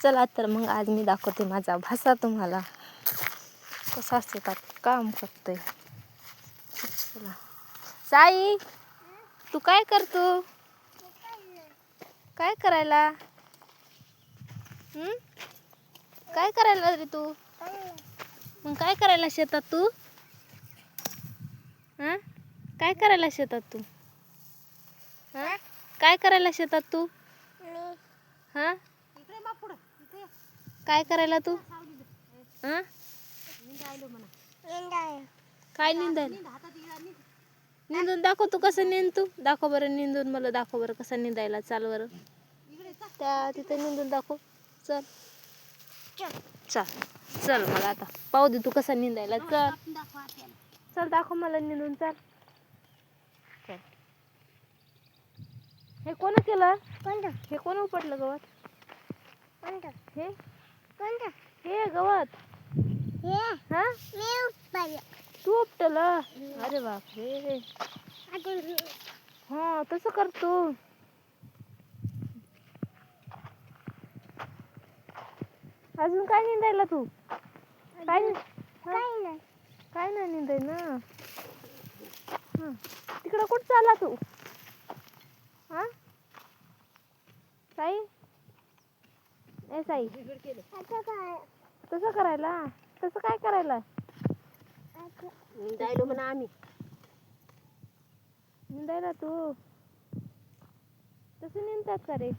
चला तर मग आज मी दाखवते माझा भाषा तुम्हाला कसा शेतात काम करतोय. चला साई, तू काय करतो? काय करायला? काय करायला रे तू? मग काय करायला शेतात तू? काय करायला शेतात तू? काय करायला शेतात तू? काय करायला तू? काय निंदायला? निंदून दाखव तू कसं निंदतो. दाखव बरं निंदून, मला दाखव बरं कसं निंदायला. चाल बरं त्या तिथे निंदून दाखव. चल चल चल मला आता पाहू दे तू कसा निंदायला. चल चल दाखव मला निंदून. चल चल. हे कोण केलं? हे कोण उपटलं गवत? हे हे गवत तू उपटलं? अरे बापरे. हा तसं करतो. अजून काय निंदायला तू? काय नाही निंदाय ना. तिकडं कुठं चालला तू? साई, ए साई, तसं करायला? तसं काय करायला? निंदायलो म्हणा आम्ही. निंदायला तू तसं निंदतात का रे?